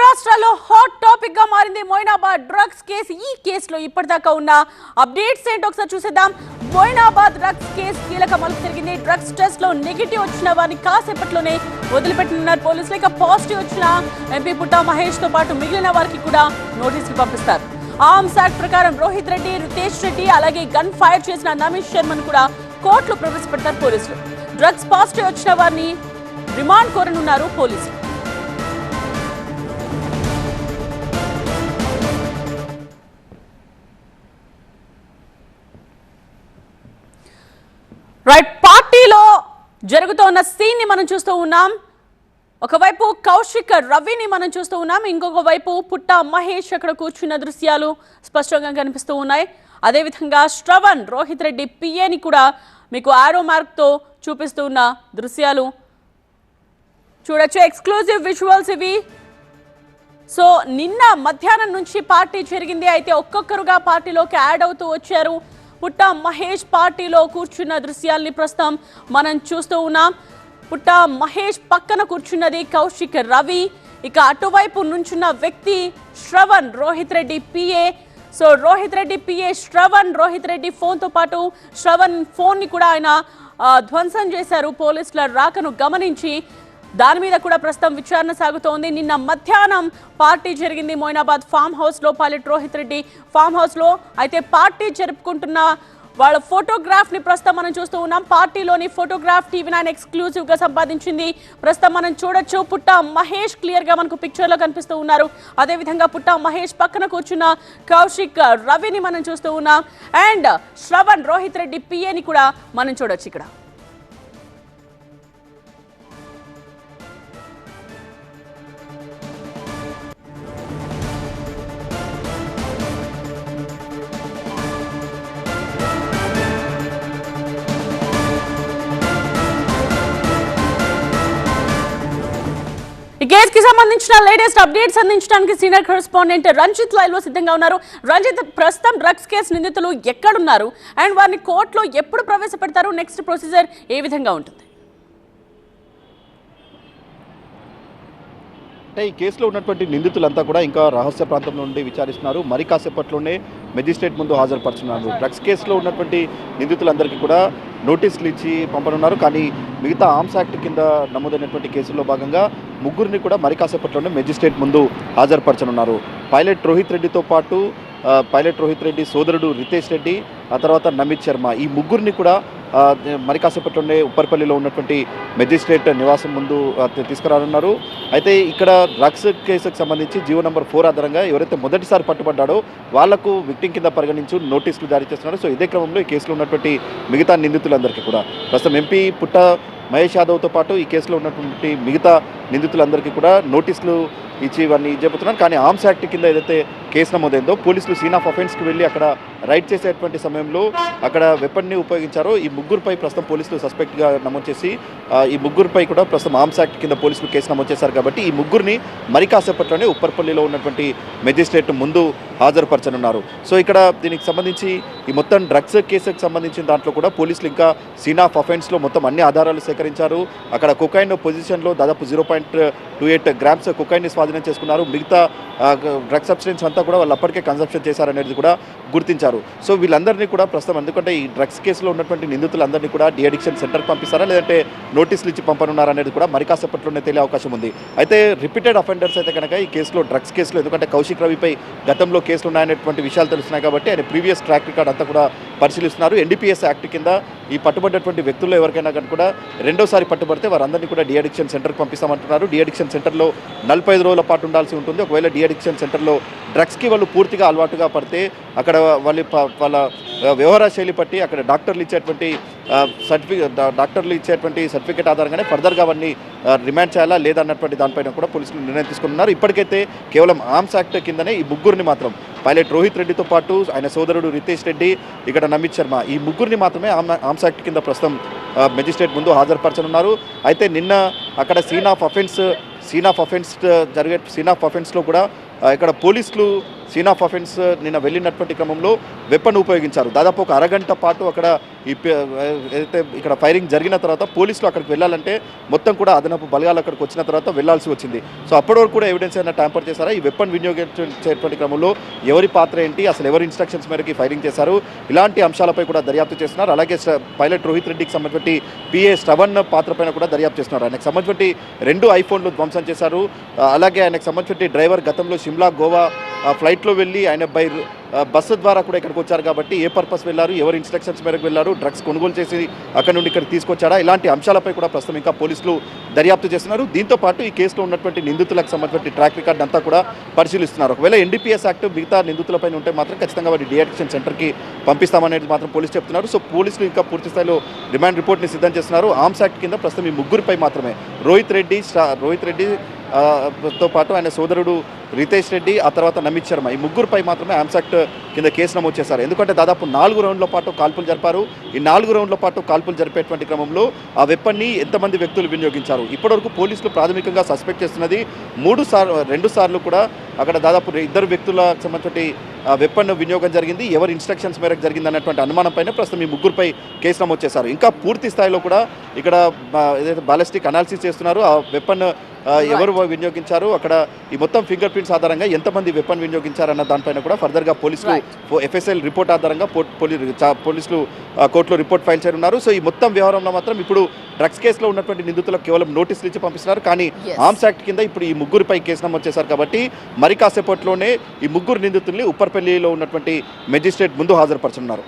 రాష్ట్రాల్లో hot topic గా మారింది మొయినాబాద్ డ్రగ్స్ కేసు. ఈ కేసులో ఇప్పటిదాకా ఉన్న అప్డేట్స్ ఏంటో ఒకసారి చూసేద్దాం. మొయినాబాద్ డ్రగ్స్ కేసు కీలక మలుపు తిరిగింది. డ్రగ్స్ టెస్ట్ లో నెగిటివ్ వచ్చిన వారిని కాసేపట్లోనే వదిలిపెట్టనున్నారు పోలీసులు. ఇక పాజిటివ్ వచ్చిన ఎంపీ పుట్టా మహేష్ తో పాటు మిగిలిన వారికి కూడా నోటీసులు పంపిస్తారు. ఆర్మ్స్ యాక్ట్ ప్రకారం రోహిత్ రెడ్డి, రితేష్ రెడ్డి అలాగే గన్ ఫైర్ చేసిన నమీష్ శర్మను కూడా కోర్టులో ప్రవేశపెడతారు పోలీసులు. డ్రగ్స్ పాజిటివ్ వచ్చిన వారిని రిమాండ్ కోరనున్నారు పోలీసులు. రైట్, పార్టీలో జరుగుతున్న సీన్ ని మనం చూస్తూ ఉన్నాం. ఒకవైపు కౌశిక్ రవిని మనం చూస్తూ ఉన్నాం, ఇంకొక వైపు పుట్టా మహేష్ అక్కడ కూర్చున్న దృశ్యాలు స్పష్టంగా కనిపిస్తూ ఉన్నాయి. అదేవిధంగా శ్రవణ్, రోహిత్ రెడ్డి పిఏని కూడా మీకు ఆరో మార్క్ తో చూపిస్తూ ఉన్న దృశ్యాలు చూడొచ్చు. ఎక్స్క్లూజివ్ విజువల్స్ ఇవి. సో నిన్న మధ్యాహ్నం నుంచి పార్టీ జరిగింది. అయితే ఒక్కొక్కరుగా పార్టీలోకి యాడ్ అవుతూ వచ్చారు. పుట్టా మహేష్ పార్టీలో కూర్చున్న దృశ్యాల్ని ప్రస్తుతం మనం చూస్తూ ఉన్నాం. పుట్టా మహేష్ పక్కన కూర్చున్నది కౌశిక్ రవి. ఇక అటువైపు నుంచున్న వ్యక్తి Shravan, Rohit Reddy PA. So Rohit Reddy PA Shravan, Rohit Reddy ఫోన్తో పాటు శ్రవణ్ ఫోన్ని కూడా ఆయన ధ్వంసం చేశారు పోలీసుల రాకను గమనించి. దాని మీద కూడా ప్రస్తుతం విచారణ సాగుతోంది. నిన్న మధ్యాహ్నం పార్టీ జరిగింది మొయినాబాద్ ఫామ్ హౌస్ లో, pilot Rohit Reddy farm house లో. అయితే పార్టీ జరుపుకుంటున్న వాళ్ళ ఫోటోగ్రాఫ్ ని ప్రస్తుతం మనం చూస్తూ ఉన్నాం. పార్టీలోని ఫోటోగ్రాఫ్ టీవీ9 ఎక్స్క్లూజివ్ గా సంపాదించింది. ప్రస్తుతం మనం చూడొచ్చు పుట్టా మహేష్ క్లియర్ గా మనకు పిక్చర్ లో కనిపిస్తూ ఉన్నారు. అదేవిధంగా పుట్టా మహేష్ పక్కన కూర్చున్న కౌశిక్ రవిని మనం చూస్తూ ఉన్నాం. అండ్ శ్రవణ్, రోహిత్ రెడ్డి పిఏని కూడా మనం చూడొచ్చు ఇక్కడ. ఈ కేసుకి సంబంధించిన లేటెస్ట్ అప్డేట్స్ అందించడానికి సీనియర్ కరెస్పాండెంట్ రంజిత్ లైవ్ లో సిద్ధంగా ఉన్నారు. రంజిత్, ప్రస్తుతం డ్రగ్స్ కేసు నిందితులు ఎక్కడున్నారు అండ్ వారిని కోర్టులో ఎప్పుడు ప్రవేశపెడతారు? నెక్స్ట్ ప్రొసీజర్ ఏ విధంగా ఉంటుంది? అంటే ఈ కేసులో ఉన్నటువంటి నిందితులంతా కూడా ఇంకా రహస్య ప్రాంతం నుండి విచారిస్తున్నారు. మరి కాసేపట్లోనే మెజిస్ట్రేట్ ముందు హాజరుపరుచున్నారు. డ్రగ్స్ కేసులో ఉన్నటువంటి నిందితులందరికీ కూడా నోటీసులు ఇచ్చి పంపనున్నారు. కానీ మిగతా ఆర్మ్స్ యాక్ట్ కింద నమోదైనటువంటి కేసుల్లో భాగంగా ముగ్గురిని కూడా మరి కాసేపట్లోనే మెజిస్ట్రేట్ ముందు హాజరుపరచనున్నారు. పైలట్ రోహిత్ రెడ్డితో పాటు పైలట్ రోహిత్ రెడ్డి సోదరుడు రితేష్ రెడ్డి, ఆ తర్వాత నమీష్ శర్మ, ఈ ముగ్గురిని కూడా మరి కాసేపట్లోనే ఉప్పర్పల్లిలో ఉన్నటువంటి మెజిస్ట్రేట్ నివాసం ముందు తీసుకురానున్నారు. అయితే ఇక్కడ డ్రగ్స్ కేసుకు సంబంధించి జీవో నంబర్ 4 ఆధారంగా ఎవరైతే మొదటిసారి పట్టుబడ్డాడో వాళ్లకు విక్టిం కింద పరిగణించి నోటీసులు జారీ చేస్తున్నారు. సో ఇదే క్రమంలో ఈ కేసులో ఉన్నటువంటి మిగతా నిందితులందరికీ కూడా ప్రస్తుతం ఎంపీ పుట్టా మహేష్ యాదవ్తో పాటు ఈ కేసులో ఉన్నటువంటి మిగతా నిందితులందరికీ కూడా నోటీసులు ఇచ్చి ఇవన్నీ చెబుతున్నారు. కానీ ఆర్మ్స్ యాక్ట్ కింద ఏదైతే కేసు నమోదైందో పోలీసులు సీన్ ఆఫ్ అఫెన్స్కి వెళ్ళి అక్కడ రైడ్ చేసేటువంటి సమయంలో అక్కడ వెపన్ని ఉపయోగించారో ఈ ముగ్గురుపై ప్రస్తుతం పోలీసులు సస్పెక్ట్గా నమోదు చేసి ఈ ముగ్గురుపై కూడా ప్రస్తుతం ఆర్మ్స్ యాక్ట్ కింద పోలీసులు కేసు నమోదు చేశారు. కాబట్టి ఈ ముగ్గురిని మరి కాసేపట్లోనే ఉప్పర్పల్లిలో ఉన్నటువంటి మెజిస్ట్రేట్ ముందు హాజరుపరచనున్నారు. సో ఇక్కడ దీనికి సంబంధించి ఈ మొత్తం డ్రగ్స్ కేసుకు సంబంధించిన దాంట్లో కూడా పోలీసులు ఇంకా సీన్ ఆఫ్ అఫెన్స్లో మొత్తం అన్ని ఆధారాలు సేకరించారు. అక్కడ కొకైన్ పొజిషన్లో దాదాపు 0.28 గ్రామ్స్ కొకైన్ని స్వాధీనం చేసుకున్నారు. మిగతా డ్రగ్ సబ్స్టెన్స్ అంతా కూడా వాళ్ళు అప్పటికే కన్సంప్షన్ చేశారనేది కూడా గుర్తించారు. సో వీళ్ళందరినీ కూడా ప్రస్తుతం ఎందుకంటే ఈ డ్రగ్స్ కేసులో ఉన్నటువంటి నిందితులందరినీ కూడా డి అడిక్షన్ సెంటర్కి పంపిస్తారా లేదంటే నోటీసులు ఇచ్చి పంపనున్నారా అనేది కూడా మరి కాసేపట్లోనే తెలియ అవకాశం ఉంది. అయితే రిపీటెడ్ అఫెండర్స్ అయితే కనుక ఈ కేసులో డ్రగ్స్ కేసులో ఎందుకంటే కౌశిక్ రవిపై గతంలో కేసులు ఉన్నాయనేటువంటి విషయాలు తెలుస్తున్నాయి కాబట్టి ఆయన ప్రీవియస్ ట్రాక్ రికార్డ్ అంతా కూడా పరిశీలిస్తున్నారు. ఎన్డీపీఎస్ యాక్ట్ కింద ఈ పట్టుబడ్డటువంటి వ్యక్తుల్లో ఎవరికైనా కనుక కూడా రెండోసారి పట్టుబడితే వారందరినీ కూడా డి అడిక్షన్ సెంటర్కి పంపిస్తామంటున్నారు. డి అడిక్షన్ సెంటర్లో 45 రోజుల పాటు ఉండాల్సి ఉంటుంది. ఒకవేళ డి అడిక్షన్ సెంటర్లో డ్రగ్స్కి వాళ్ళు పూర్తిగా అలవాటుగా పడితే అక్కడ వాళ్ళ వ్యవహార శైలి బట్టి అక్కడ డాక్టర్లు ఇచ్చేటువంటి సర్టిఫికేట్ ఆధారంగానే ఫర్దర్గా అవన్నీ రిమాండ్ చేయాలా లేదన్నటువంటి దానిపైన కూడా పోలీసులు నిర్ణయం తీసుకున్నారు. ఇప్పటికైతే కేవలం ఆర్మ్స్ యాక్ట్ కిందనే ఈ ముగ్గురిని మాత్రం పైలట్ రోహిత్ రెడ్డితో పాటు ఆయన సోదరుడు రితేష్ రెడ్డి, ఇక్కడ నమీష్ శర్మ, ఈ ముగ్గురిని మాత్రమే ఆర్మ్స్ యాక్ట్ కింద ప్రస్తుతం మెజిస్ట్రేట్ ముందు హాజరుపరచనున్నారు. అయితే నిన్న అక్కడ సీన్ ఆఫ్ అఫెన్స్లో కూడా ఇక్కడ పోలీసులు సీన్ ఆఫ్ అఫెన్స్ నిన్న వెళ్ళినటువంటి క్రమంలో వెపన్ ఉపయోగించారు. దాదాపు ఒక అరగంట పాటు అక్కడ ఏదైతే ఇక్కడ ఫైరింగ్ జరిగిన తర్వాత పోలీసులు అక్కడికి వెళ్ళాలంటే మొత్తం కూడా అదనపు బలగాలు అక్కడికి వచ్చిన తర్వాత వెళ్లాల్సి వచ్చింది. సో అప్పటి వరకు కూడా ఎవిడెన్స్ అయినా ట్యాంపర్ చేశారా, ఈ వెపన్ వినియోగించేటువంటి క్రమంలో ఎవరి పాత్ర ఏంటి, అసలు ఎవరి ఇన్స్ట్రక్షన్స్ మేరకు ఫైరింగ్ చేశారు, ఇలాంటి అంశాలపై కూడా దర్యాప్తు చేస్తున్నారు. అలాగే పైలట్ రోహిత్ రెడ్డికి సంబంధించి పిఏ శ్రవణ్ పాత్ర పైన కూడా దర్యాప్తు చేస్తున్నారు. ఆయనకు సంబంధించి 2 ఐఫోన్లు ధ్వంసం చేశారు. అలాగే ఆయనకు సంబంధించి డ్రైవర్ గతంలో షిమ్లా గోవా ఫ్లైట్లో వెళ్ళి ఆయన బస్సు ద్వారా కూడా ఇక్కడికి వచ్చారు కాబట్టి ఏ పర్పస్ వెళ్ళారు, ఎవరు ఇన్స్ట్రక్షన్స్ మేరకు వెళ్ళారు, డ్రగ్స్ కొనుగోలు చేసి అక్కడ నుండి ఇక్కడికి తీసుకొచ్చారా, ఇలాంటి అంశాలపై కూడా ప్రస్తుతం ఇంకా పోలీసులు దర్యాప్తు చేస్తున్నారు. దీంతో పాటు ఈ కేసులో ఉన్నటువంటి నిందితులకు సంబంధించిన ట్రాక్ రికార్డ్ అంతా కూడా పరిశీలిస్తున్నారు. ఒకవేళ ఎన్డీపీఎస్ యాక్ట్ మిగతా నిందితులపై ఉంటే మాత్రం ఖచ్చితంగా వారి డియాడిక్షన్ సెంటర్కి పంపిస్తామనేది మాత్రం పోలీసు చెప్తున్నారు. సో పోలీసులు ఇంకా పూర్తి స్థాయిలో రిమాండ్ రిపోర్ట్ని సిద్ధం చేస్తున్నారు. ఆర్మ్స్ యాక్ట్ కింద ప్రస్తుతం ఈ ముగ్గురిపై మాత్రమే రోహిత్ రెడ్డి తో పాటు ఆయన సోదరుడు రితేష్ రెడ్డి, ఆ తర్వాత నమిత్ శర్మ, ఈ ముగ్గురుపై మాత్రమే ఆర్మ్స్ యాక్ట్ కింద కేసు నమోదు చేశారు. ఎందుకంటే దాదాపు 4 రౌండ్ల పాటు కాల్పులు జరిపారు. ఈ 4 రౌండ్ల పాటు కాల్పులు జరిపేటువంటి క్రమంలో ఆ వెపన్ని ఎంతమంది వ్యక్తులు వినియోగించారు. ఇప్పటివరకు పోలీసులు ప్రాథమికంగా సస్పెక్ట్ చేస్తున్నది 2 సార్లు కూడా అక్కడ దాదాపు 2 వ్యక్తులకు సంబంధించి వెపన్ వినియోగం జరిగింది, ఎవరి ఇన్స్ట్రక్షన్స్ మేరకు జరిగింది అన్నటువంటి అనుమానంపైన ప్రస్తుతం ఈ ముగ్గురుపై కేసు నమోదు చేశారు. ఇంకా పూర్తి స్థాయిలో కూడా ఇక్కడ ఏదైతే బాలిస్టిక్ అనాలిసిస్ చేస్తున్నారు, ఆ వెపన్ ఎవరు వినియోగించారు, అక్కడ ఈ మొత్తం ఫింగర్ ప్రింట్స్ ఆధారంగా ఎంతమంది వెపన్ వినియోగించారన్న దానిపైన కూడా ఫర్దర్గా పోలీసులు ఎఫ్ఎస్ఎల్ రిపోర్ట్ ఆధారంగా పోలీసులు కోర్టులో రిపోర్ట్ ఫైల్ చేయనున్నారు. సో ఈ మొత్తం వ్యవహారంలో మాత్రం ఇప్పుడు డ్రగ్స్ కేసులో ఉన్నటువంటి నిందితులకు కేవలం నోటీసులు ఇచ్చి పంపిస్తున్నారు. కానీ ఆర్మ్స్ యాక్ట్ కింద ఇప్పుడు ఈ ముగ్గురిపై కేసు నమోదు చేశారు కాబట్టి మరి కాసేపట్లోనే ఈ ముగ్గురు నిందితుల్ని ఉప్పర్పల్లిలో ఉన్నటువంటి మెజిస్ట్రేట్ ముందు హాజరుపరచనున్నారు.